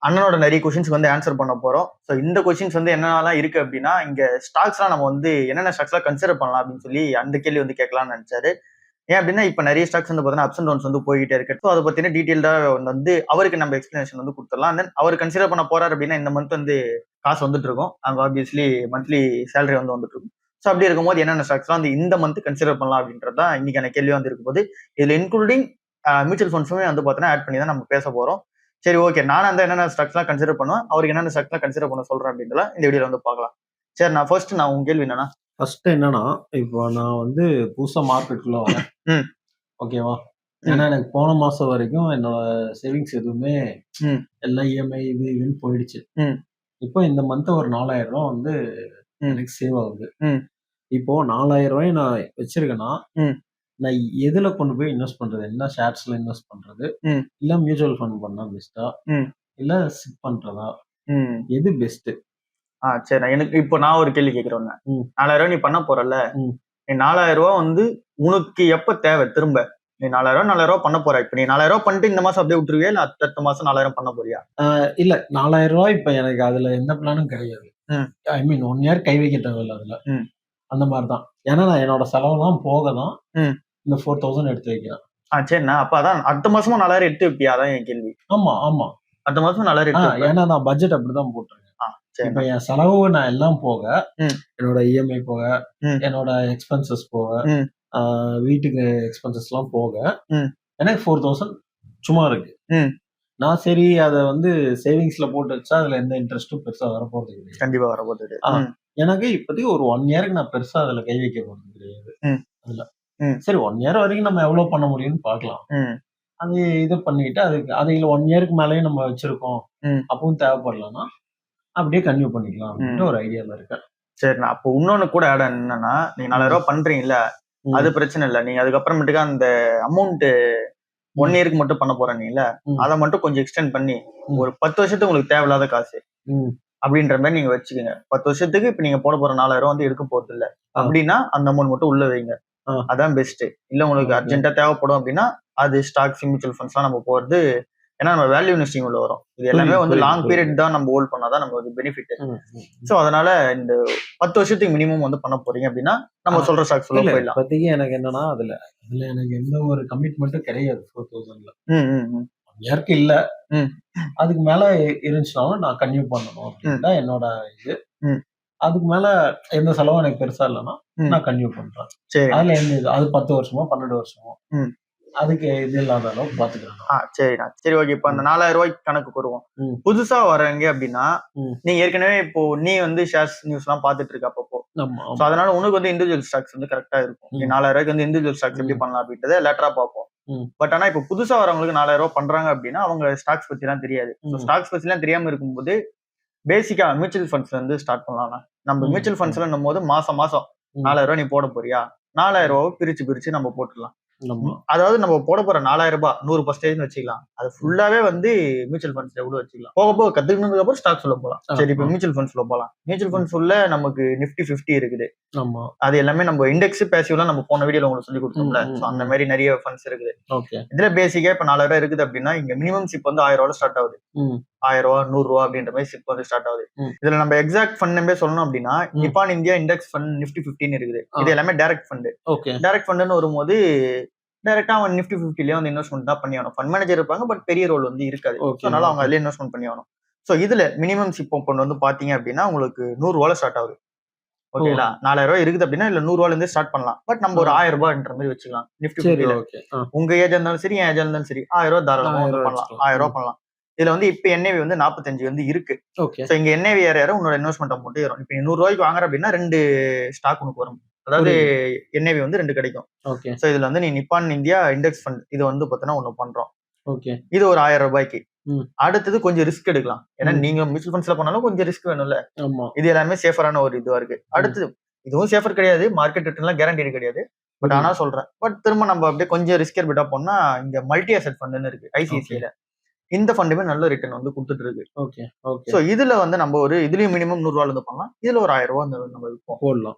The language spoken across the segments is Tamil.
அண்ணனோட நிறைய கொஸ்டின்ஸ்க்கு வந்து ஆன்சர் பண்ண போறோம். ஸோ இந்த கொஸ்டின்ஸ் வந்து என்னென்னலாம் இருக்கு அப்படின்னா, இங்க ஸ்டாக்ஸ்லாம் நம்ம வந்து என்னென்ன ஸ்டாக்ஸ்லாம் கன்சிடர் பண்ணலாம் அப்படின்னு சொல்லி அந்த கேள்வி வந்து கேட்கலாம்னு நினைச்சாரு. ஏன் அப்படின்னா, இப்ப நிறைய ஸ்டாக்ஸ் வந்து பார்த்தீங்கன்னா அப்ஸ் அண்ட் டவுன்ஸ் வந்து போய்கிட்டே இருக்கு. ஸோ அதை பத்தின டீடைல்டா வந்து அவருக்கு நம்ம எக்ஸ்பிளனேஷன் வந்து கொடுத்துடலாம். தென் அவர் கன்சிடர் பண்ண போறாரு அப்படின்னா இந்த மந்த் வந்து காசு வந்துட்டு இருக்கும். அங்க ஆப்வியஸ்லி மந்த்லி சேலரி வந்து வந்துட்டு இருக்கும். ஸோ அப்படி இருக்கும்போது என்னென்ன ஸ்டாக்ஸ்லாம் வந்து இந்த மந்த் கன்சிடர் பண்ணலாம் அப்படின்றது தான் இன்னைக்கான கேள்வி வந்து இருக்கும்போது இதுல இன்க்ளூடிங் மியூச்சுவல் ஃபண்ட்ஸுமே வந்து பார்த்தீங்கன்னா ஆட் பண்ணி தான் நம்ம பேச போறோம். சரி, ஓகே. நானும் அந்த என்னென்ன ஸ்டாக்ஸ்லாம் கன்சிடர் பண்ணுவேன், அவருக்கு என்னென்ன ஸ்டாக்ஸ்லாம் கன்சிடர் பண்ண சொல்றேன் அப்படின்றத இந்த வீடியோல வந்து பார்க்கலாம். சரி, நான் உங்க கேள்வி என்னன்னா ஃபர்ஸ்ட் என்னன்னா, இப்போ நான் வந்து புதுசா மார்க்கெட்டுக்குள்ள வரேன். ஓகேவா? ஏன்னா எனக்கு போன மாசம் வரைக்கும் என்னோட சேவிங்ஸ் எதுவுமே எல்லாம் இஎம்ஐ இது இதுன்னு போயிடுச்சு. இப்போ இந்த மந்த் ஒரு 4000 ரூபாய் வந்து எனக்கு சேவ் ஆகுது. இப்போ 4000 ரூபாய் நான் வச்சிருக்கேன்னா, நான் எதுல கொண்டு போய் இன்வெஸ்ட் பண்றது? என்ன ஷேர்ஸ்ல இன்வெஸ்ட் பண்றது? இல்ல மியூச்சுவல் ஃபண்ட் பண்ணா பெஸ்டா? இல்ல சிப் பண்றதா? எது பெஸ்ட்? சரி, எனக்கு இப்போ நான் ஒரு கேள்வி கேட்கிறேன். 4000 ரூபாய் நீ பண்ண போறல, நீ 4000 ரூபாய் வந்து உனக்கு எப்ப தேவை? திரும்ப நீ 4000 ரூபாய் பண்ண போற. இப்ப நீ 4000 ரூபாய் பண்ணிட்டு இந்த மாசம் அப்படியே விட்டுருவியா, இல்ல அடுத்த மாசம் 4000 பண்ண போறியா? இல்ல 4000 ரூபாய் இப்ப எனக்கு அதுல எந்த பிளானும் கிடையாது. ஐ மீன் 1 இயர் கை வைக்க தேவையில்ல அதுல. அந்த மாதிரிதான். ஏன்னா நான் என்னோட செலவெல்லாம் போக தான் இந்த 4000 எடுத்து வைக்கிறேன். சரிண்ணா, அப்ப அதான் அடுத்த மாசமும் 4000 எடுத்து வைப்பியா? அதான் என் கேள்வி. ஆமா. அடுத்த மாசம் 4000 எடுத்து. ஏன்னா நான் பட்ஜெட் அப்படிதான் போட்டிருக்கேன். இப்ப என் செலவு நான் எல்லாம் போக, என்னோட இஎம்ஐ போக, என்னோட எக்ஸ்பென்சஸ் போக, வீட்டுக்கு எக்ஸ்பென்சஸ் எல்லாம் போக எனக்கு 4000 சும்மா இருக்கு. நான் சரி அதை வந்து சேவிங்ஸ்ல போட்டு வச்சா அதுல எந்த இன்ட்ரெஸ்டும் பெருசா வரப்போறது கிடையாது. கண்டிப்பா வரப்போகுது. எனக்கு இப்போதைக்கு ஒரு 1 இயருக்கு நான் பெருசா அதுல கை வைக்க போறது கிடையாது. அதுல சரி 1 இயர் வரைக்கும் நம்ம எவ்வளவு பண்ண முடியும்னு பார்க்கலாம். அது இது பண்ணிட்டு அதுல 1 இயருக்கு மேலேயும் நம்ம வச்சிருக்கோம், அப்பவும் தேவைப்படலன்னா அப்படியே கன்டினியூ பண்ணிக்கலாம் அப்படின்ட்டு ஒரு ஐடியால இருக்கேன். சரிண்ணா, அப்போ இன்னொன்னு கூட ஆட் என்னன்னா, நீங்க 4000 ரூபாய் பண்றீங்கல்ல, அது பிரச்சனை இல்ல. நீங்க அதுக்கப்புறமேட்டுக்கு அந்த அமௌண்ட் 1 இயருக்கு மட்டும் பண்ண போறீங்கல்ல, அதை மட்டும் கொஞ்சம் எக்ஸ்டெண்ட் பண்ணி ஒரு 10 வருஷத்துக்கு உங்களுக்கு தேவையில்லாத காசு அப்படின்ற மாதிரி நீங்க வச்சுக்கோங்க. 10 வருஷத்துக்கு இப்ப நீங்க போட போற 4000 ரூபாய் வந்து எடுக்க போறது இல்ல அப்படின்னா அந்த அமௌண்ட் மட்டும் உள்ள வைங்க. அதான் பெஸ்ட். இல்ல உங்களுக்கு அர்ஜென்ட்டா தேவைப்படும் அப்படின்னா அது ஸ்டாக்ஸ், மியூச்சுவல் ஃபண்ட்ஸ் எல்லாம் நம்ம போறது. ஏன்னா நம்ம வேல்யூ இன்வெஸ்டிங் உள்ள வரும். இது எல்லாமே வந்து லாங் பீரியட் தான் நம்ம ஹோல்ட் பண்ணாதான் நம்ம வந்து பெனிஃபிட். சோ அதனால இந்த 10 வருஷத்துக்கு மினிமம் வந்து பண்ண போறீங்க அப்படின்னா நம்ம சொல்ற ஸ்டாக்ஸ் உள்ள போயிடலாம். இப்போதைக்கு எனக்கு என்னன்னா அதுல எனக்கு எந்த ஒரு கமிட்மெண்ட்டும் கிடையாது. 4000ல இயற்கை இல்ல, அதுக்கு மேல இருந்துச்சுனாலும் நான் கன்டினியூ பண்ணணும் அப்படின்னா என்னோட இது. அதுக்கு மேல எந்த செலவும் எனக்கு பெருசா இல்லைன்னா நான் கன்டினியூ பண்றேன். அதுல எந்த இது அது 10 வருஷமோ 12 வருஷமோ அதுக்கு இது இல்லாத அளவுக்கு பாத்துக்கலாம். சரிண்ணா, சரி, ஓகே. இப்ப அந்த 4000 ரூபாய்க்கு கணக்கு வருவோம். புதுசா வரவங்க அப்படின்னா நீ ஏற்கனவே இப்போ நீ வந்து ஷேர்ஸ் நியூஸ் எல்லாம் பாத்துட்டு இருக்க அப்பப்போ. அதனால உனக்கு வந்து இண்டிவிஜுவல் ஸ்டாக்ஸ் வந்து கரெக்டா இருக்கும். நீ 4000 ரூபாய்க்கு வந்து இண்டிவிஜுவல் ஸ்டாக்ஸ் எப்படி பண்ணலாம் அப்படின்றத லேட்டரா பார்ப்போம். பட் ஆனா இப்ப புதுசா வரவங்களுக்கு 4000 ரூபாய் பண்றாங்க அப்படின்னா அவங்க ஸ்டாக்ஸ் பத்தி எல்லாம் தெரியாது. ஸ்டாக்ஸ் பத்தி எல்லாம் தெரியாம இருக்கும்போது பேசிக்கா மியூச்சுவல் ஃபண்ட்ஸ்ல இருந்து ஸ்டார்ட் பண்ணலாம். நம்ம மியூச்சுவல் ஃபண்ட்ஸ்ல போது மாசம் 4000 ரூபாய் நீ போட போறியா, 4000 ரூபாய் பிரிச்சு நம்ம போட்டுடலாம். அதாவது நம்ம போட போற 4000 ரூபாய் 100% வச்சுக்கலாம். அது ஃபுல்லாவே வந்து மியூச்சுவல் ஃபண்ட்ஸ்ல எவ்வளவு வச்சுக்கலாம். போக போக கத்துக்கினதுக்கு அப்புறம் ஸ்டாக்ஸ் உள்ள போலாம். சரி, இப்ப மியூச்சுவல் ஃபண்ட்ஸ்ல போலாம். மியூச்சுவல் ஃபண்ட்ஸ் உள்ள நமக்கு நிஃப்டி 50 இருக்குது. அது எல்லாமே நம்ம இண்டெக்ஸ் பேசிவ்லாம் நம்ம போன வீடியோல உங்களுக்கு சொல்லி கொடுத்தோம்ல. அந்த மாதிரி நிறைய ஃபண்ட்ஸ் இருக்குது. இதுல பேசிக்கா இப்ப 4000 ரூபாய் இருக்குது அப்படின்னா இங்க மினிமம் சிப் வந்து 1000 ரூபாய் ஸ்டார்ட் ஆகுது. 1000 ரூபாய் 100 ரூபாய் அப்படின்ற மாதிரி சிப் வந்து ஸ்டார்ட் ஆகுது. இதுல நம்ம எக்ஸாக்ட் ஃபண்ட் நம்பே சொல்லணும் அப்படின்னா நிப்பான் இந்தியா இண்டெக்ஸ் ஃபண்ட் நிஃப்டி 15 இருக்குது. இது எல்லாமே டைரக்ட் ஃபண்ட். டைரக்ட் ஃபண்ட்னு வரும்போது டைரக்டா அவன் நிஃப்டி 50லயே வந்து இன்வெஸ்ட்மெண்ட் தான் பண்ணி ஆகணும். ஃபண்ட் மேனேஜர் இருப்பாங்க, பட் பெரிய ரோல் வந்து இருக்காது. அதனால அவங்க அதுல இன்வெஸ்ட்மெண்ட் பண்ணி ஆகணும். சோ இதுல மினிமம் சிப் கொண்டு வந்து பாத்தீங்க அப்படின்னா உங்களுக்கு 100 ரூபாய் ஸ்டார்ட் ஆகுது. ஓகேங்களா? 4000 ரூபாய் இருக்குது அப்படின்னா இல்ல 100 ரூபாயில இருந்து ஸ்டார்ட் பண்ணலாம். பட் நம்ம ஒரு 1000 ரூபாய்ன்ற மாதிரி வச்சுக்கலாம். நிஃப்டி 50ல உங்க ஏஜ் இருந்தாலும் சரி, என் ஏஜ் இருந்தாலும் சரி, 1000 ரூபாய் தாராளமா பண்ணலாம். 1000 ரூபாய் பண்ணலாம். இதுல வந்து இப்ப என்ஏவி வந்து 45 வந்து இருக்கு. சோ இங்க என்ஏவி ஏற உன்னோட இன்வெஸ்ட்மெண்ட் அமௌண்ட் ஏறும். இப்ப 100 ரூபாய்க்கு வாங்குற அப்படின்னா 2 ஸ்டாக் உனக்கு வரும். அதாவது என்ஏவி வந்து 2 கிடைக்கும். சோ இதுல வந்து நீ நிப்பான் இந்தியா இண்டெக்ஸ் ஃபண்ட் இது வந்து பாத்தீங்கன்னா ஒண்ணு பண்றோம். இது ஒரு 1000 ரூபாய்க்கு. அடுத்தது கொஞ்சம் ரிஸ்க் எடுக்கலாம். ஏன்னா நீங்க மியூச்சுவல் ஃபண்ட்ஸ்ல பண்ணாலும் கொஞ்சம் ரிஸ்க் வேணும்ல. இது எல்லாமே சேஃபரான ஒரு இதுவா இருக்கு. அடுத்தது இதுவும் சேஃபர் கிடையாது, மார்க்கெட் ரிட்டர்ன்லாம் கேரண்டி கிடையாது. பட் ஆனா சொல்றேன். பட் திரும்ப நம்ம அப்படியே கொஞ்சம் ரிஸ்கர் பிட்டா போனா இங்க மல்டி அசெட் ஃபண்ட்னு இருக்கு ஐசிஐசிஐல. இந்த ஃபண்டுமே நல்ல ரிட்டர்ன் வந்து கொடுத்துட்டு இருக்கு. சோ இதுல வந்து நம்ம ஒரு இதுலயும் மினிமம் 100 ரூபாயில இருந்து பண்ணலாம். இதுல ஒரு 1000 ரூபாய் நம்ம விற்போம் போடலாம்.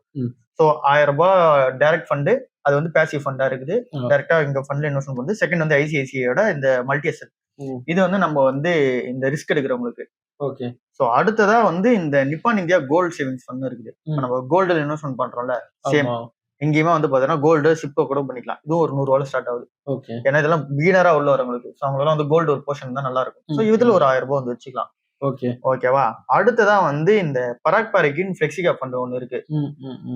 சோ 1000 ரூபாய் டைரக்ட் ஃபண்டு, அது வந்து பேசிவ் ஃபண்டா இருக்குது. டைரக்டா இங்க ஃபண்ட்ல இன்வெஸ்ட்மெண்ட் வந்து செகண்ட் வந்து ஐசிஐசிஐயோட இந்த மல்டி அசெட் இது வந்து நம்ம வந்து இந்த ரிஸ்க் எடுக்கிறவங்களுக்கு. ஓகே. சோ அடுத்ததா வந்து இந்த Nippon India gold savings fund இருக்குது. நம்ம கோல்டுல இன்வெஸ்ட்மெண்ட் பண்றோம்ல, சேம் எங்கேயுமே வந்து பாத்தீங்கன்னா கோல்டு சிப்போ கூட பண்ணிக்கலாம். இதுவும் ஒரு 100 ரூபாய் ஸ்டார்ட் ஆகுது. ஓகே. ஏன்னா இதெல்லாம் பிகினரா உள்ள வரவங்களுக்கு. சோ அவங்களாம் வந்து கோல்டு ஒரு போர்ஷன் தான் நல்லா இருக்கும். சோ இதுல ஒரு 1000 ரூபாய் வந்து வச்சுக்கலாம். ஓகே. ஓகேவா? அடுத்ததா வந்து இந்த பராக் பாரிக்கின் ஃபிளெக்ஸி கேப் ஃபண்ட் ஒன்னு இருக்கு.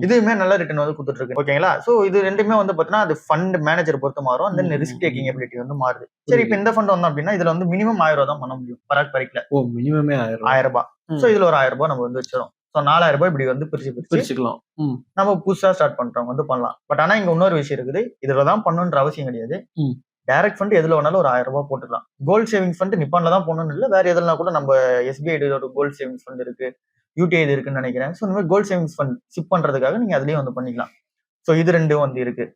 இதுவுமே நல்ல ரிட்டர்ன் வந்து கொடுத்துட்டு இருக்கு. ஓகேங்களா? சோ இது ரெண்டுமே வந்து பாத்தீங்கன்னா அது ஃபண்ட் மேனேஜர் பொறுத்து மாறும். அந்த ரிஸ்க் டேக்கிங் எபிலிட்டி வந்து மாறுது. சரி, இப்ப இந்த ஃபண்ட் வந்தோம் அப்படின்னா இதுல வந்து மினிமம் 1000 ரூபாய் தான் பண்ண முடியும் பராக் பாரிக்ல. மினிமமே 1000 ரூபாய். சோ இதுல ஒரு 1000 ரூபாய் நம்ம வந்து வச்சிரோம். சோ 4000 ரூபாய் இப்படி வந்து பிரிச்சுக்கலாம். நம்ம புதுசா ஸ்டார்ட் பண்றவங்க வந்து பண்ணலாம். பட் ஆனா இங்க இன்னொரு விஷயம் இருக்குது. இதுலதான் பண்ணணும்ன்ற அவசியம் கிடையாது. டைரக்ட் ஃபண்ட் எதுல வேணாலும் ஒரு 1000 ரூபாய் போட்டுக்கலாம். கோல்ட் சேவிங்ஸ் ஃபண்ட் நிப்பான்ல தான் போடணும்னு இல்ல, வேற எதுலனா கூட நம்ம SBI ஒரு கோல்ட் சேவிங்ஸ் ஃபண்ட் இருக்கு, UTI இருக்குன்னு நினைக்கிறேன். சோ இந்த மாதிரி கோல்ட் சேவிங்ஸ் ஃபண்ட் சிப் பண்றதுக்காக நீங்க அதுலயும் வந்து பண்ணிக்கலாம். சோ இது ரெண்டும் வந்து இருக்கு.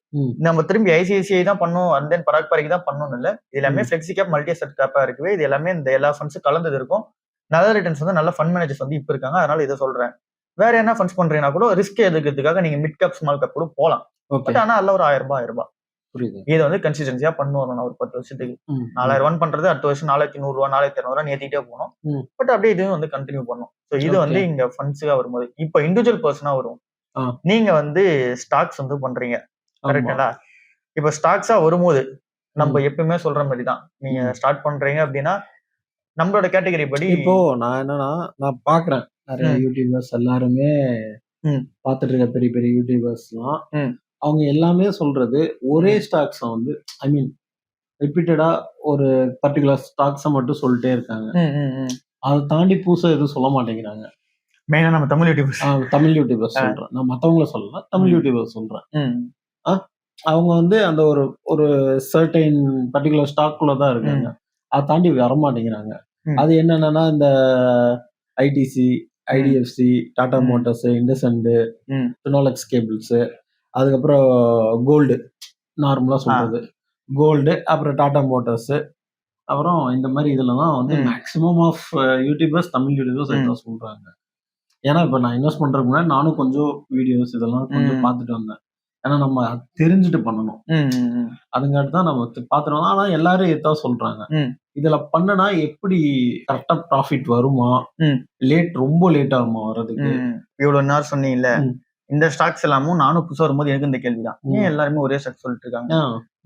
நம்ம திரும்பி ICICI தான் பண்ணும் அண்ட் தென் பராக் பாரிக் தான் பண்ணணும்னு இல்ல. இது எல்லாமே ஃபிளெக்ஸி கேப் மல்டி அசெட் கேப்பா இருக்குவே. இது எல்லாமே இந்த எல்லா ஃபண்ட்ஸும் கலந்தது இருக்கும். நல்ல ரிட்டர்ன்ஸ் வந்து நல்ல ஃபண்ட் மேனேஜர்ஸ் வந்து இப்ப இருக்காங்க. அதனால இதை சொல்றேன். வேற என்ன ஃபண்ட்ஸ் பண்றீங்கன்னா கூட ரிஸ்க் எடுக்கிறதுக்காக நீங்க மிட் கேப் ஸ்மால் கேப் கூட போலாம். பட் ஆனா அதுல ஒரு 1000 ரூபாய். இதை வந்து கன்சிஸ்டன்சியா பண்ணுவோம். ஒரு 10 வருஷத்துக்கு 4000 ரூபாய் பண்றது அடுத்த வருஷம் 4100 ரூபாய் 4200 ரூபாய் ஏத்திட்டே போகணும். பட் அப்படியே இதுவும் வந்து கண்டினியூ பண்ணும். சோ இது வந்து இங்க ஃபண்ட்ஸுக்கா வரும்போது இப்ப இண்டிவிஜுவல் பர்சனா வரும். நீங்க வந்து ஸ்டாக்ஸ் வந்து பண்றீங்க, கரெக்டா? இப்ப ஸ்டாக்ஸா வரும்போது நம்ம எப்பவுமே சொல்ற மாதிரி தான். நீங்க ஸ்டார்ட் பண்றீங்க அப்படின்னா நம்மளோட கேட்டகரி படி இப்போ நான் என்னன்னா நான் பாக்குறேன் நிறைய யூடியூபர்ஸ் எல்லாருமே பாத்துட்டு இருக்க பெரிய பெரிய யூடியூபர்ஸ் எல்லாம் அவங்க எல்லாமே சொல்றது ஒரே ஸ்டாக்ஸ் வந்து ஐ மீன் ரிப்பீட்டடா ஒரு பர்டிகுலர் ஸ்டாக்ஸை மட்டும் சொல்லிட்டே இருக்காங்க. அதை தாண்டி புதுசா எதுவும் சொல்ல மாட்டேங்கிறாங்க. மெயினா நம்ம தமிழ் யூடியூபர்ஸ் சொல்றேன், நான் மத்தவங்கள சொல்லல, தமிழ் யூடியூபர்ஸ் சொல்றேன். அவங்க வந்து அந்த ஒரு சர்டைன் பர்டிகுலர் ஸ்டாக்குள்ள தான் இருக்காங்க. அதை தாண்டி வர மாட்டேங்கிறாங்க. அது என்னன்னா இந்த ITC, IDFC, Tata Motors, IndusInd, Finolex cables, அதுக்கப்புறம் கோல்டு, நார்மலா சொல்றது கோல்டு, அப்புறம் டாடா மோட்டார்ஸ், அப்புறம் இந்த மாதிரி இதுலதான் வந்து maximum of YouTubers Tamil YouTubers இதான் சொல்றாங்க. ஏன்னா இப்ப நான் இன்வெஸ்ட் பண்றதுக்கு முன்னாடி நானும் கொஞ்சம் வீடியோஸ் இதெல்லாம் கொஞ்சம் பார்த்துட்டு வந்தேன். ஏன்னா நம்ம தெரிஞ்சுட்டு பண்ணணும். அதுங்காட்டி தான் நம்ம பாத்துட்டு வந்தோம். ஆனா எல்லாரும் இதான் சொல்றாங்க. இதுல பண்ணனா எப்படி கரெக்டா ப்ராஃபிட் வருமா, ரொம்ப லேட் ஆகுமா வர்றதுக்கு? இவ்வளவு நேரம் சொன்னீங்கல்ல, இந்த ஸ்டாக்ஸ் எல்லாமும் நானும் புதுசா வரும்போது எனக்கு இந்த கேள்விதான். ஏன் எல்லாருமே ஒரே ஸ்டாக் சொல்லிட்டு இருக்காங்க?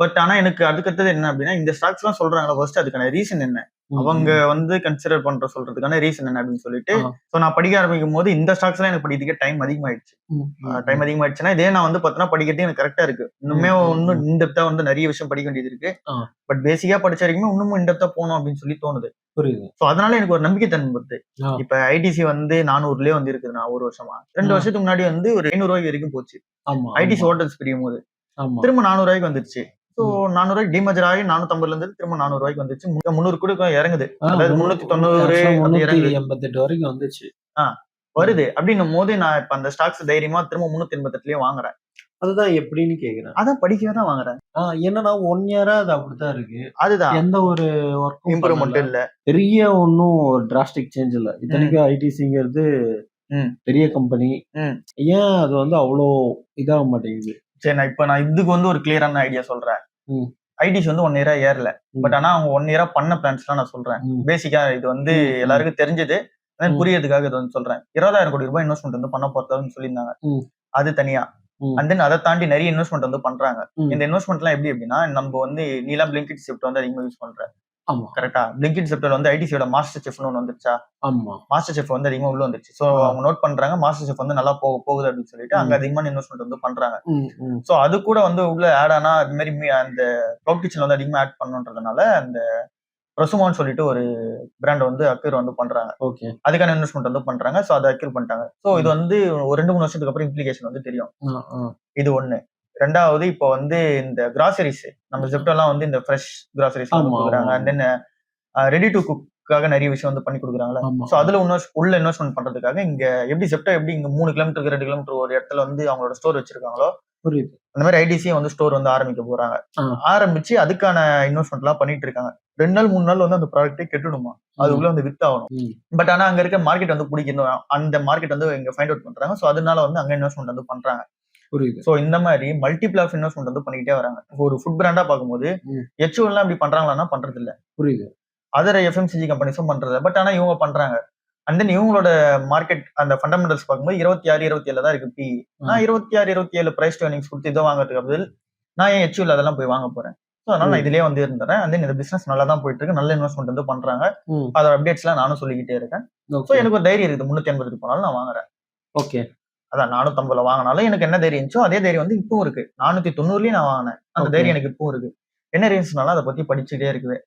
பட் ஆனா எனக்கு அதுக்கடுத்தது என்ன அப்படின்னா, இந்த ஸ்டாக்ஸ் எல்லாம் சொல்றாங்களா, ஃபர்ஸ்ட் அதுக்கான ரீசன் என்ன, அவங்க வந்து கன்சிடர் பண்ற சொல்றதுக்கான ரீசன் என்ன அப்படின்னு சொல்லிட்டு நான் படிக்க ஆரம்பிக்கும் போது இந்த ஸ்டாக்ஸ் எல்லாம் எனக்கு படிக்கிறதுக்கே டைம் அதிகமாயிடுச்சுன்னா இதே நான் வந்து பார்த்தீங்கன்னா படிக்கிறதே எனக்கு கரெக்டா இருக்கு. இன்னுமே இன்னும் இன்டெப்தா வந்து நிறைய விஷயம் படிக்க வேண்டியது இருக்கு. பட் பேசிக்கா படிச்ச வரைக்கும் இன்னமும் இன்டெப்தா போகணும் அப்படின்னு சொல்லி தோணுது. புரியுது. சோ அதனால எனக்கு ஒரு நம்பிக்கை தன்மை வருது. இப்ப ITC வந்து 400லயே வந்து இருக்குதுன்னா ஒரு வருஷமா 2 வருஷத்துக்கு முன்னாடி வந்து ஒரு 500 ரூபாய்க்கு வரைக்கும் போச்சு. ITC ஹோட்டல்ஸ் பிரியும் போது திரும்ப 400 ரூபாய்க்கு வந்துருச்சு. சோ 400 ரூபாய்க்கு டிமேஜர் ஆகி 450 இருந்து திரும்ப 400 ரூபாய்க்கு வந்துச்சு. 300 கூட இறங்குது. அதாவது 390 88 வரைக்கும் வந்துச்சு. வருது அப்படின்னும் போது நான் இப்ப அந்த ஸ்டாக்ஸ் தைரியமா திரும்ப 388லயே வாங்குறேன். அதுதான் எப்படின்னு கேக்குறேன். அதான் படிக்கவே தான் வாங்குறேன். என்னன்னா 1 இயரா அது அப்படித்தான் இருக்கு. அதுதான் எந்த ஒரு இம்ப்ரூவ்மெண்ட் இல்ல, பெரிய ஒன்னும் டிராஸ்டிக் சேஞ்ச் இல்ல. இத்தனைக்கும் ITCங்கிறது பெரிய கம்பெனி. ஏன் அது வந்து அவ்வளோ இதாக மாட்டேங்குது? சரி, நான் இதுக்கு வந்து ஒரு கிளியரான ஐடியா சொல்றேன். ITC வந்து 1 இயரா ஏறல. பட் ஆனா அவங்க 1 இயரா பண்ண பிளான்ஸ் தான் நான் சொல்றேன். பேசிக்கா இது வந்து எல்லாருக்கும் தெரிஞ்சது, புரியறதுக்காக இது வந்து சொல்றேன். 20,000 கோடி ரூபாய் இன்வெஸ்ட்மெண்ட் வந்து பண்ண போறதுன்னு சொல்லியிருந்தாங்க. அது தனியா. அண்ட் தென் அதை தாண்டி நிறைய இன்வெஸ்ட்மெண்ட் வந்து பண்றாங்க. இந்த இன்வெஸ்ட்மெண்ட் எல்லாம் எப்படி அப்படின்னா, நம்ம வந்து நீலாம் பிளிங்கிட் ஷிஃப்ட் வந்து அதிகமா யூஸ் பண்றேன். கரெக்டா? பிளிங்கிட் ஷிஃப்ட்ல வந்து ITCயோட மாஸ்டர் செஃப்னு ஒன்று வந்துருச்சா? மாஸ்டர் செஃப் வந்து அதிகமா உள்ள வந்துருச்சு. சோ அவங்க நோட் பண்றாங்க மாஸ்டர் செஃப் வந்து நல்லா போகுது அப்படின்னு சொல்லிட்டு அங்க அதிகமான இன்வெஸ்ட்மெண்ட் வந்து பண்றாங்க. சோ அது கூட வந்து உள்ள ஆட் ஆனா அது மாதிரி அந்த கிளவுட் கிச்சன் வந்து அதிகமா ஆட் பண்ணணுன்றதுனால அந்த பிரசுமான்னு சொல்லிட்டு ஒரு பிராண்ட் வந்து அக்யூர் வந்து பண்றாங்க. அதுக்கான இன்வெஸ்ட்மெண்ட் வந்து பண்றாங்க. சோ அதை அக்யூர் பண்ணிட்டாங்க. சோ இது வந்து ஒரு 2-3 வருஷத்துக்கு அப்புறம் இம்ப்ளிகேஷன் வந்து தெரியும். இது ஒண்ணு. ரெண்டாவது இப்போ வந்து இந்த கிராசரிஸ் நம்ம ஜெப்டோ எல்லாம் வந்து இந்த ஃப்ரெஷ் கிராசரிஸ் கொடுக்குறாங்க. அண்ட் தென் ரெடி டு குக்காக நிறைய விஷயம் வந்து பண்ணி கொடுக்குறாங்களா. சோ அதுல உள்ள இன்வெஸ்ட்மெண்ட் பண்றதுக்காக இங்க எப்படி ஜெப்டோ எப்படி இங்க 3 கிலோமீட்டருக்கு 2 கிலோமீட்டர் ஒரு இடத்துல வந்து அவங்களோட ஸ்டோர் வச்சிருக்காங்களோ, அந்த மாதிரி ITC வந்து ஸ்டோர் வந்து ஆரம்பிக்க போறாங்க. ஆரம்பிச்சு அதுக்கான இன்வெஸ்ட்மெண்ட் எல்லாம் பண்ணிட்டு இருக்காங்க. 2 நாள் 3 நாள் வந்து அந்த ப்ராடக்ட்டே கெட்டுடுமா, அதுக்குள்ள வந்து வித் ஆகணும். பட் ஆனா அங்க இருக்க மார்க்கெட் வந்து பிடிக்கணும், அந்த மார்க்கெட் வந்து இங்க ஃபைண்ட் அவுட் பண்றாங்க. சோ அதனால வந்து அங்க இன்வெஸ்ட்மெண்ட் வந்து பண்றாங்க. சோ இந்த மாதிரி மல்டிபிள் ஆஃப் இன்வெஸ்ட்மெண்ட் வந்து பண்ணிக்கிட்டே வராங்க. ஒரு ஃபுட் பிராண்டா பார்க்கும்போது HUL எல்லாம் இப்படி பண்றாங்களான்னா பண்றது இல்ல. புரியுது. அதர் எஃப்எம்சிஜி கம்பெனிஸும் பண்றது. பட் ஆனா இவங்க பண்றாங்க. அண்ட் தென் இவங்களோட மார்க்கெட் அந்த ஃபண்டமெண்டல்ஸ் பார்க்கும்போது 26-27 தான் இருக்கு PE. நான் 26-27 பிரைஸ் டு earnings கொடுத்து இதை வாங்குறதுக்கு பதில் நான் ஏன் HUL அதெல்லாம் போய் வாங்க போறேன். ஸோ அதனால நான் இதுலயே வந்து இருந்துறேன். அண்ட் தென் இந்த பிசினஸ் நல்லா தான் போயிட்டு இருக்கு, நல்ல இன்வெஸ்ட்மெண்ட் வந்து பண்றாங்க. அதோட அப்டேட்ஸ் எல்லாம் நானும் சொல்லிக்கிட்டே இருக்கேன். ஸோ எனக்கு ஒரு தைரியம் இருக்குது, 380 போனாலும் நான் வாங்குறேன். ஓகே, அதான் 450 வாங்கினாலும் எனக்கு என்ன தைரியம் இருந்துச்சோ அதே தைரியம் வந்து இப்பவும் இருக்கு. 490லயும் நான் வாங்கினேன், அந்த தைரியம் எனக்கு இப்பவும் இருக்கு. என்ன ரீசன்னால அதை பத்தி படிச்சுட்டே இருக்குது.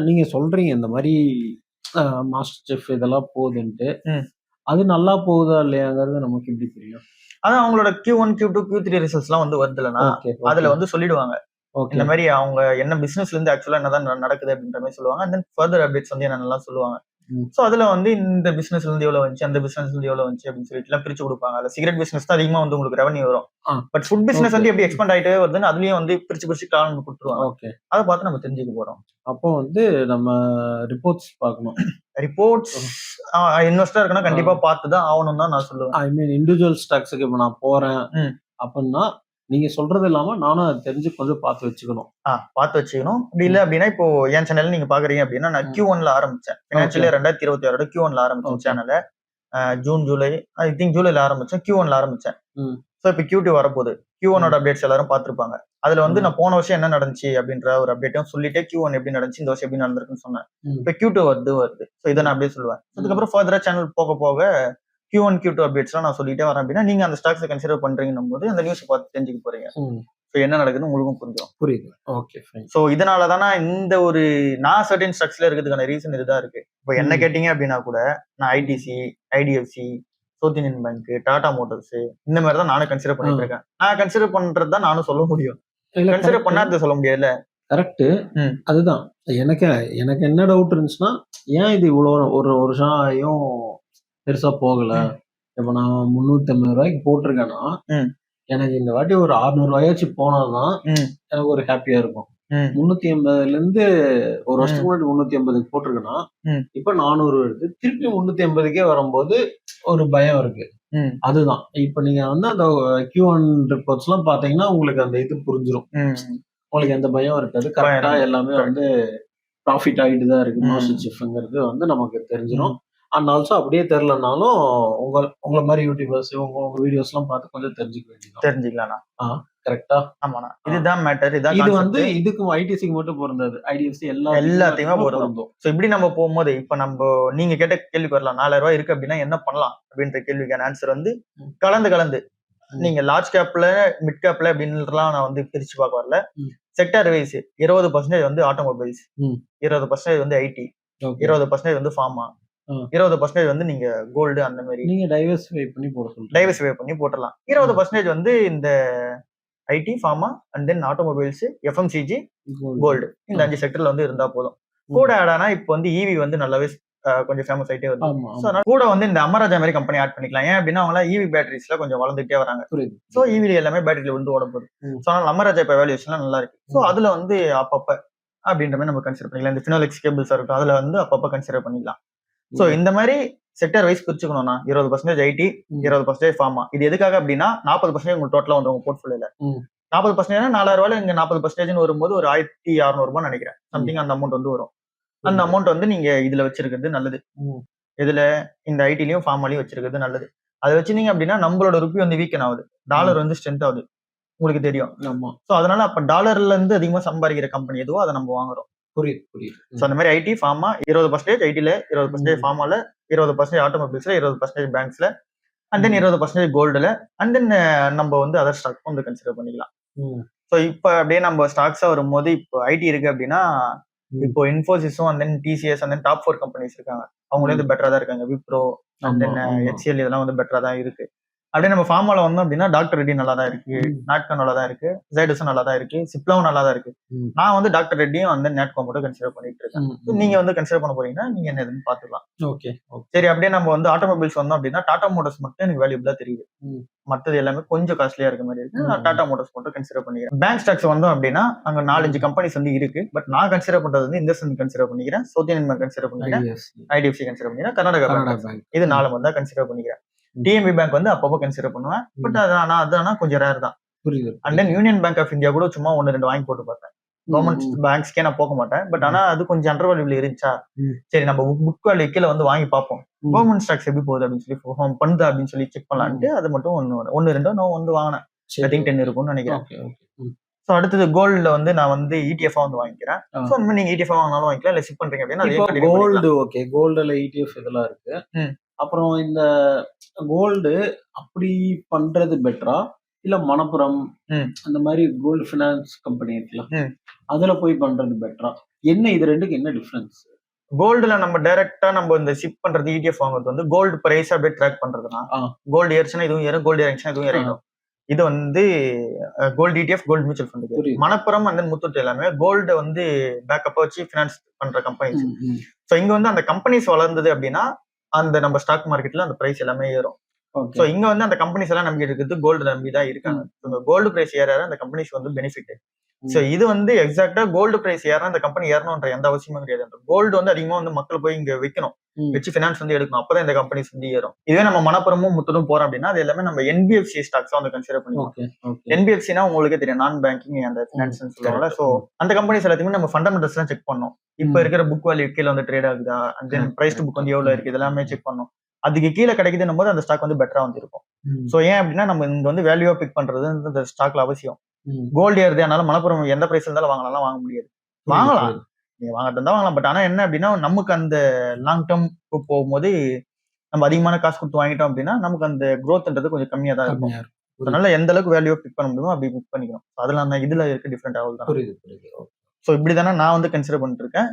நீங்க சொல்றீங்க இந்த மாதிரி மாஸ்டர் செஃப் இதெல்லாம் போகுதுன்ட்டு, அது நல்லா போகுதா இல்லையாங்கிறது நமக்கு எப்படி தெரியும்? அதான் அவங்களோட Q1, Q2, Q3 ரிசல்ட்ஸ் எல்லாம் வந்து வருது இல்லைன்னா அதுல வந்து சொல்லிடுவாங்க இந்த மாதிரி அவங்க என்ன பிசினஸ்ல இருந்து ஆக்சுவலா என்னதான் நடக்குது அப்படின்ற மாதிரி சொல்லுவாங்க. அண்ட் தென் ஃபர்தர் அப்டேட்ஸ் வந்து என்னென்னலாம் சொல்லுவாங்க. சோ அதுல வந்து இந்த பிசினஸ்ல இருந்து எவ்வளவு வந்துச்சு, அந்த பிசினஸ்ல இருந்து எவ்வளவு வந்துச்சு அப்படின்னு சொல்லிட்டு எல்லாம் பிரிச்சு கொடுப்பாங்க. அதுல சிகரெட் பிசினஸ் தான் அதிகமா வந்து உங்களுக்கு ரெவன்யூ வரும். பட் ஃபுட் பிசினஸ் வந்து எப்படி எக்ஸ்பேண்ட் ஆயிட்டே வருதுன்னு அதுலயும் வந்து பிரிச்சு காலம் கொடுத்துருவாங்க. அதை பார்த்து நம்ம தெரிஞ்சுக்க போறோம். அப்போ வந்து நம்ம ரிப்போர்ட்ஸ் பார்க்கணும். ரிப்போர்ட்ஸ் இன்வெஸ்டர் இருக்குன்னா கண்டிப்பா பார்த்துதான் ஆகணும் தான் நான் சொல்லுவேன். ஐ மீன் இண்டிவிஜுவல் ஸ்டாக்ஸுக்கு இப்போ நான் போறேன் அப்படின்னா நீங்க சொல்றது இல்லாம நானும் அதை தெரிஞ்சு கொஞ்சம் பார்த்து வச்சுக்கணும். பார்த்து வச்சுக்கணும். அப்படி இல்லை அப்படின்னா இப்போ என் சேனல் நீங்க பாக்குறீங்க அப்படின்னா நான் Q1ல ஆரம்பிச்சேன். ஃபினான்ஷியல் 2026 Q1ல ஆரம்பிச்சேன் சேனலை. ஜூன் ஜூலை ஐ திங்க் ஜூலைல ஆரம்பிச்சேன், Q1ல ஆரம்பிச்சேன். ஸோ இப்போ Q2 வரப்போகுது. Q1ஓட அப்டேட்ஸ் எல்லாரும் பார்த்துருப்பாங்க. அதுல வந்து நான் போன வருஷம் என்ன நடந்துச்சு அப்படின்ற ஒரு அப்டேட்டும் சொல்லிட்டு Q1 எப்படி நடந்துச்சு, இந்த வருஷம் எப்படி நடந்திருக்குன்னு சொன்னேன். இப்போ Q2 வருது. ஸோ இதை நான் அப்படியே சொல்லுவேன். அதுக்கப்புறம் ஃபர்தரா சேனல் போக போக Q1, Q2 அப்டேட்ஸ்லாம் நான் சொல்லிட்டே வரேன் அப்படின்னா நீங்க அந்த ஸ்டாக்ஸை கன்சிடர் பண்றீங்கன்னும் போது அந்த நியூஸ் பார்த்து தெரிஞ்சுக்க போறீங்க. ஸோ என்ன நடக்குதுன்னு உங்களுக்கும் புரிஞ்சிடும். புரியுது. ஓகே. ஸோ இதனால தானே இந்த ஒரு நான் சர்டன் ஸ்டாக்ஸ்ல இருக்கிறதுக்கான ரீசன் இதுதான் இருக்கு. இப்போ என்ன கேட்டீங்க அப்படின்னா கூட நான் ITC, IDFC, south Indian bank, Tata Motors இந்த மாதிரி தான் நானும் கன்சிடர் பண்ணிட்டு இருக்கேன். நான் கன்சிடர் பண்றது தான் நானும் சொல்ல முடியும், கன்சிடர் பண்ணாத சொல்ல முடியாதுல்ல. கரெக்ட். அதுதான் எனக்கு என்ன டவுட் இருந்துச்சுன்னா ஏன் இது இவ்வளவு ஒரு வருஷம் ஆயும் பெருசா போகல. இப்ப நான் 350 ரூபாய்க்கு போட்டிருக்கேன்னா எனக்கு இந்த வாட்டி ஒரு 600 ரூபாயாச்சு போனாதான் எனக்கு ஒரு ஹாப்பியா இருக்கும். 380ல இருந்து ஒரு வருஷத்துக்கு முன்னாடி 350க்கு போட்டிருக்கேன்னா இப்ப 400 வருது, திருப்பி 380க்கே வரும்போது ஒரு பயம் இருக்கு. அதுதான் இப்ப நீங்க வந்து அந்த Q1 ரிப்போர்ட்ஸ் எல்லாம் பாத்தீங்கன்னா உங்களுக்கு அந்த இது புரிஞ்சிடும். உங்களுக்கு எந்த பயம் இருக்காது, கரெக்டா எல்லாமே வந்து ப்ராஃபிட் ஆகிட்டு தான் இருக்கு. மாஸ்டர் செஃப்ங்கிறது வந்து நமக்கு தெரிஞ்சிடும். அண்ட் ஆல்சோ அப்படியே தெரியலனாலும் உங்களை மாதிரி யூடியூபர்ஸ் உங்க வீடியோஸ் எல்லாம் பார்த்து கொஞ்சம் தெரிஞ்சுக்கலாம். கரெக்டா? ஆமாண்ணா, இதுதான் மேட்டர். இது வந்து இதுக்கும் ITCக்கு மட்டும் பொருந்தாது, IDFC எல்லாத்தையுமே பொருந்தும். ஸோ இப்படி நம்ம போகும்போது இப்ப நம்ம நீங்க கேட்ட கேள்விக்கு வரலாம், 4000 ரூபாய் இருக்கு அப்படின்னா என்ன பண்ணலாம் அப்படின்ற கேள்விக்கான ஆன்சர் வந்து கலந்து நீங்க லார்ஜ் கேப்ல மிட் கேப்ல அப்படின்லாம் நான் வந்து பிரிச்சு பார்க்க வரல. செக்டார் வைஸ் 20% வந்து ஆட்டோமொபைல்ஸ், 20% வந்து IT, 20% வந்து ஃபார்மா, 20% வந்து நீங்க கோல்டு, அந்த மாதிரி நீங்க டைவர்சிஃபை பண்ணி போடலாம். 20% வந்து இந்த IT, pharma and then automobiles, FMCG, gold, இந்த 5 செக்டர்ல வந்து இருந்தா போதும். கூட ஆட் ஆனா இப்போ வந்து EV வந்து நல்லாவே கொஞ்சம் ஃபேமஸ் ஆயிட்டே வருது. ஸோ அதனால கூட வந்து இந்த அமராஜா மாதிரி கம்பெனி ஆட் பண்ணிக்கலாம். ஏன் அப்படின்னா அவங்க EV பேட்டரிஸ்ல கொஞ்சம் வளர்ந்துட்டே வராங்க. ஸோ EV எல்லாமே பேட்டரியில வந்து ஓட போகுது. ஸோ அதனால அமராஜா இப்போ வேல்யூஷன்லாம் நல்லா இருக்கு. ஸோ அதுல வந்து அப்பப்ப அப்படின்ற மாதிரி நம்ம கன்சிடர் பண்ணிக்கலாம். இந்த ஃபினோலெக்ஸ் கேபிள்ஸா இருக்கும், அதுல வந்து அப்பப்ப கன்சிடர் பண்ணிக்கலாம். சோ இந்த மாதிரி செக்டர் வைஸ் பிரிச்சுக்கணும்னா 20% IT, 20% ஃபார்மா. இது எதுக்காக அப்படின்னா 40% உங்களுக்கு டோட்டலா வந்து உங்க போர்ட்ஃபோலியோல 40% 4000 ரூபாய், இங்க 40% வரும்போது ஒரு 1600 ரூபாய் நினைக்கிறேன் சம்திங் அந்த அமௌண்ட் வந்து வரும். அந்த அமௌண்ட் வந்து நீங்க இதுல வச்சிருக்கிறது நல்லது. இதுல இந்த ITலயும் ஃபார்மாலையும் வச்சிருக்கிறது நல்லது. அதை வச்சிருந்தீங்க அப்படின்னா நம்மளோட ருப்பி வந்து வீக்கன் ஆகுது, டாலர் வந்து ஸ்ட்ரென்த் ஆகுது, உங்களுக்கு தெரியும். சோ அதனால அப்ப டாலர்ல இருந்து அதிகமா சம்பாதிக்கிற கம்பெனி எதுவோ அதை நம்ம வாங்குறோம். புரியுது. சோ அந்த மாதிரி IT, ஃபார்மா 20% ITல, 20% ஃபார்மால, 20% ஆட்டோமொபைல்ஸ்ல, 20% பேங்க்ஸ்ல, அண்ட் தென் 20% கோல்டுல, அண்ட் தென் நம்ம வந்து அதர் ஸ்டாக் வந்து கன்சிடர் பண்ணிக்கலாம். சோ இப்ப அப்படியே நம்ம ஸ்டாக்ஸா வரும்போது இப்போ IT இருக்கு அப்படின்னா இப்போ இன்ஃபோசிஸும் and then TCS and then top 4 companies இருக்காங்க. அவங்களே வந்து பெட்டரா தான் இருக்காங்க. விப்ரோ அண்ட் தென் HCL இதெல்லாம் வந்து பெட்டரா தான் இருக்கு. அப்படியே நம்ம ஃபார்மால வந்தோம் அப்படின்னா டாக்டர் ரெட்டி நல்லா தான் இருக்கு, நாட்கோ நல்லா தான் இருக்கு, ஜைடஸும் நல்லா தான் இருக்கு, சிப்லாவும் நல்லா தான் இருக்கு. நான் வந்து டாக்டர் ரெட்டியும் வந்து நேட்கோ மட்டும் கன்சிடர் பண்ணிட்டு இருக்கேன். நீங்க வந்து கன்சிடர் பண்ண போறீங்கன்னா நீங்க என்ன எதுன்னு பாத்துக்கலாம். சரி, அப்படியே நம்ம வந்து ஆட்டோமொபைல்ஸ் வந்தோம் அப்படின்னா டாடா மோட்டர்ஸ் மட்டும் எனக்கு வேல்யூபிளா தெரியுது. மற்றது எல்லாமே கொஞ்சம் காஸ்ட்லியா இருக்க மாதிரி இருக்கு. நான் டாடா மோட்டர்ஸ் மட்டும் கன்சிடர் பண்ணிக்கிறேன். பேங்க் ஸ்டாக்ஸ் வந்தோம் அப்படின்னா அங்க 4-5 கம்பெனிஸ் வந்து இருக்கு. பட் நான் கன்சிடர் பண்றது வந்து இண்டஸ்இண்ட் கன்சிடர் பண்ணிக்கிறேன், சவுத் இந்தியன் பேங்க் கன்சிடர் பண்ணிக்கிறேன், IDFC கன்சிடர் பண்ணிக்கிறேன், கர்நாடகா பேங்க். இது 4 வந்து கன்சிடர் பண்ணிக்கிறேன். DNB பேங்க் வந்து அப்பப்போ கன்சிடர் பண்ணுவேன். பட் அது கொஞ்சம் ரேர் தான். And then Union Bank of India கூட சும்மா 1-2 வாங்கி போட்டு பார்த்தேன். கவர்மெண்ட் பேங்க்ஸ்க்கே நான் போக மாட்டேன். பட் ஆனா அது கொஞ்சம் அண்டர் வேல்யூல இருந்துச்சா, சரி நம்ம புக் வேல்யூ கீழே வந்து வாங்கி பார்ப்போம், கவர்மெண்ட் ஸ்டாக்ஸ் எப்படி போகுது அப்படின்னு சொல்லி பெர்ஃபார்ம் பண்ணுது அப்படின்னு சொல்லி செக் பண்ணலான்ட்டு அது மட்டும் ஒன்னு ரெண்டோ நான் வந்து வாங்கினேன். ஐ திங்க் 10 இருக்கும்னு நினைக்கிறேன். ஸோ அடுத்தது கோல்டுல வந்து நான் வந்து இடிஎஃப் வந்து வாங்கிக்கிறேன். ஸோ அந்த மாதிரி நீங்க இடிஎஃப் வாங்கினாலும் வாங்கிக்கலாம், இல்லை ஷிப் பண்றீங்க அப்படின்னா கோல்டு ஓகே, கோல்டுல இடிஎஃப் இதெல்லாம் இருக்கு. அப்புறம் இந்த கோல்டு அப்படி பண்றது பெட்டரா, இல்ல மணப்புரம் அந்த மாதிரி கோல்டு பினான்ஸ் கம்பெனி இருக்குல்ல, அதுல போய் பண்றது பெட்டரா? என்ன இது ரெண்டுக்கு என்ன டிஃபரன்ஸ்? கோல்டுல நம்ம டைரக்டா நம்ம இந்த ஷிப் பண்றது இடிஎஃப் வாங்குறது வந்து கோல்டு பிரைஸ் அப்படியே ட்ராக் பண்றதுனா, கோல்டு ஏறிச்சுன்னா இதுவும் ஏறும், கோல்டு இறங்கிச்சுன்னா இதுவும் இறங்கும். இது வந்து gold ETF, gold mutual fund. Manappuram and Muthoot எல்லாமே கோல்டு வந்து பேக்கப்பா வச்சு பினான்ஸ் பண்ற கம்பெனிஸ். ஸோ இங்க வந்து அந்த கம்பெனிஸ் வளர்ந்தது அப்படின்னா அந்த நம்ம ஸ்டாக் மார்க்கெட்ல அந்த பிரைஸ் எல்லாமே ஏறும். ஸோ இங்க வந்து அந்த கம்பெனிஸ் எல்லாம் நம்பி இருக்குது கோல்டு நம்பி தான் இருக்காங்க. கோல்டு பிரைஸ் ஏற அந்த கம்பெனிஸ் வந்து பெனிஃபிட். ஸோ இது வந்து எக்ஸாக்டா கோல்டு பிரைஸ் ஏற அந்த கம்பெனி ஏறணும்ன்ற எந்த அவசியமும் கிடையாது. கோல்டு வந்து அதிகமா வந்து மக்கள் போய் இங்க வைக்கணும், வச்சு பினான்ஸ் வந்து எடுக்கணும், அப்பதான் இந்த கம்பெனிஸ் வந்து ஏறும். இதே நம்ம மணப்புரமும் முத்தூட்டும் போறோம் அப்படின்னா அது எல்லாமே நம்ம என்பிஎஃப்சி ஸ்டாக்ஸ் வந்து கன்சிடர் பண்ணுவோம். என்பிஎஃப்சினா உங்களுக்கே தெரியும், நான் பேங்கிங் அந்த பினான்ஸ் சொல்லுவாங்கல்ல. ஸோ அந்த கம்பெனிஸ் எல்லாத்தையுமே நம்ம ஃபண்டமெண்டல்ஸ் எல்லாம் செக் பண்ணோம். இப்ப இருக்கிற புக் வேல்யூ கீழே வந்து ட்ரேட் ஆகுதா, அண்ட் தென் பிரைஸ் புக் வந்து எவ்வளவு இருக்கு, இதெல்லாமே செக் பண்ணோம். அதுக்கு கீழே கிடைக்குதுன்னும் போது அந்த ஸ்டாக் வந்து பெட்டரா வந்து இருக்கும். ஸோ ஏன் அப்படின்னா நம்ம இங்க வந்து வேல்யூவா பிக் பண்றது இந்த ஸ்டாக்ல அவசியம். கோல்டு ஏறுது, அதனால மணப்புரம் எந்த பிரைஸ் இருந்தாலும் வாங்கலாம், வாங்க முடியாது. வாங்கலாம், நீங்க வாங்கறதா இருந்தா வாங்கலாம். பட் ஆனா என்ன அப்படின்னா நமக்கு அந்த லாங் டேர்ம் போகும்போது நம்ம அதிகமான காசு கொடுத்து வாங்கிட்டோம் அப்படின்னா நமக்கு அந்த growthன்றது கொஞ்சம் கம்மியா தான் இருக்கும். அதனால எந்த அளவுக்கு வேல்யூ பிக் பண்ண முடியுமோ அப்படி பிக் பண்ணிக்கணும். அதுல அந்த இதுல இருக்க டிஃபரெண்ட் ஆகுது. ஸோ இப்படிதானே நான் வந்து கன்சிடர் பண்ணிட்டு இருக்கேன்.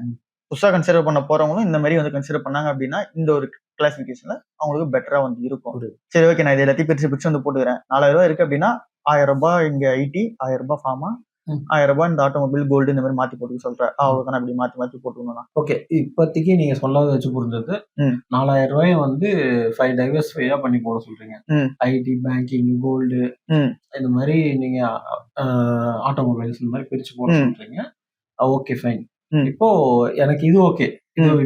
புதுசா கன்சிடர் பண்ண போறவங்களும் இந்த மாதிரி வந்து கன்சிடர் பண்ணாங்க அப்படின்னா இந்த ஒரு கிளாசிபிகேஷன்ல அவங்களுக்கு பெட்டரா வந்து இருக்கும். சரி, ஓகே, நான் இது எல்லாத்தையும் பிரிச்சு வந்து போட்டுக்கிறேன். 4000 ரூபாய் இருக்கு அப்படின்னா 1000 ரூபாய் இங்க ஐடி, 1000 ரூபாய் ஃபார்மா, 1000 ரூபாய் இந்த ஆட்டோமொபைல், கோல்டு இந்த மாதிரி மாத்தி போட்டு சொல்றேன். அவ்வளவுதான், இப்படி மாத்தி போட்டுக்கணும். ஓகே, இப்போதைக்கு நீங்க சொல்லாத வச்சு புரிஞ்சது 4000 ரூபாய் வந்து 5 டைவர்சிஃபையா பண்ணி போட சொல்றீங்க. ஐடி, பேங்கிங், கோல்டு இந்த மாதிரி நீங்க ஆட்டோமொபைல்ஸ் இந்த மாதிரி பிரிச்சு போட சொல்றீங்க. Okay, fine. இப்போ எனக்கு இது ஓகே.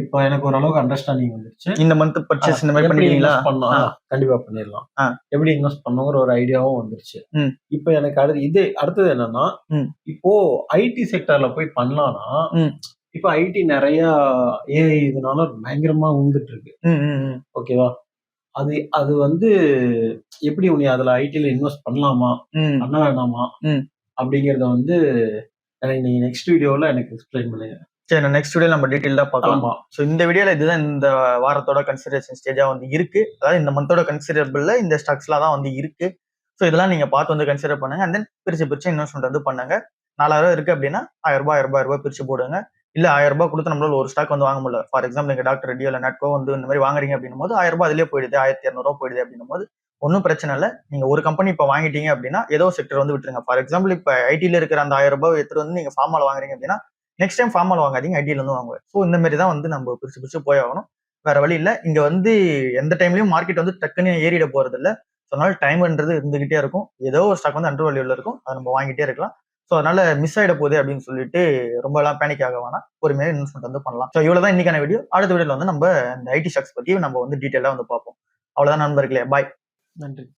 இப்போ எனக்கு ஓரளவுக்கு அண்டர்ஸ்டாண்டிங் வந்துருச்சு. இந்த மந்த் பர்ச்சேஸ் இந்த மாதிரி பண்ணிட்டீங்களா? கண்டிப்பா பண்ணிடலாம். எப்படி இன்வெஸ்ட் பண்ணுங்கிற ஒரு ஐடியாவும் வந்துருச்சு. இப்போ எனக்கு அடுத்தது என்னன்னா, இப்போ ஐடி செக்டர்ல போய் பண்ணலாம்னா, இப்போ ஐடி நிறைய ஏஐ இதனால பயங்கரமா வந்துட்டு இருக்கு. ஓகேவா? அது வந்து எப்படி உன்னை அதுல ஐடில இன்வெஸ்ட் பண்ணலாமா, பண்ண வேண்டாமா அப்படிங்கறத வந்து நீங்க நெக்ஸ்ட் வீடியோல எனக்கு எக்ஸ்பிளைன் பண்ணுங்க. சரி, நான் நெக்ஸ்ட் வீடியோ நம்ம டீடைலா பார்க்கலாம். ஸோ இந்த வீடியோல இதுதான் இந்த வாரத்தோட கன்சிடரேஷன் ஸ்டேஜா வந்து இருக்கு. அதாவது இந்த மந்தோட கன்சிடரபிள்ல இந்த ஸ்டாக்ஸ்லாம் தான் வந்து இருக்கு. ஸோ இதெல்லாம் நீங்க பார்த்து வந்து கன்சிடர் பண்ணுங்க. அண்ட் தென் பிரிச்சு இன்வெஸ்ட்மெண்ட் வந்து பண்ணுங்க. 4000 இருக்கு அப்படின்னா 1000 ரூபாய் பிரிச்சு போடுங்க. இல்ல 1000 ரூபாய் கொடுத்து நம்மளால ஒரு ஸ்டாக் வந்து வாங்க முடியல, ஃபார் எக்ஸாம்பிள் நீங்க டாக்டர் ரெட்டியோ இல்ல நட்கோ வந்து இந்த மாதிரி வாங்குறீங்க அப்படின்னும் போது 1000 ரூபாய் அதிலே போயிடுது, 1200 ரூபாய் போயிடுது அப்படின்னும் போது ஒன்றும் பிரச்சனை இல்லை. நீங்க ஒரு கம்பெனி இப்போ வாங்கிட்டீங்க அப்படின்னா ஏதோ செக்டர் வந்து விட்டுருங்க. ஃபார் எக்ஸாம்பிள் இப்போ ஐடியில் இருக்கிற அந்த 1000 ரூபாய் எடுத்துட்டு வந்து நீங்க ஃபார்மால வாங்குறீங்க அப்படின்னா நெக்ஸ்ட் டைம் ஃபார்மால வாங்காதீங்க, ஐடியில இருந்து வாங்குவேன். ஸோ இந்த மாதிரி தான் வந்து நம்ம பிரிச்சு போய் ஆகணும். வேற வழி இல்லை. இங்க வந்து எந்த டைம்லயும் மார்க்கெட் வந்து டக்குன்னு ஏறிட போறது இல்லை. ஸோ அதனால டைம்ன்றது இருந்துகிட்டே இருக்கும். ஏதோ ஒரு ஸ்டாக் வந்து அண்டர் வேல்யூல இருக்கும், அதை நம்ம வாங்கிட்டே இருக்கலாம். ஸோ அதனால மிஸ் ஆயிட போகுது அப்படின்னு சொல்லிட்டு ரொம்ப எல்லாம் பேனிக் ஆக வேணாம், பொறுமையாக இன்வெஸ்ட்மெண்ட் வந்து பண்ணலாம். ஸோ இவ்வளவுதான் இன்னைக்கான வீடியோ. அடுத்த வீடியோல வந்து நம்ம இந்த ஐடி ஸ்டாக்ஸ் பத்தி நம்ம வந்து டீட்டெயிலாக வந்து பார்ப்போம். அவ்வளவுதான் நண்பர்களே, பாய். நன்றி.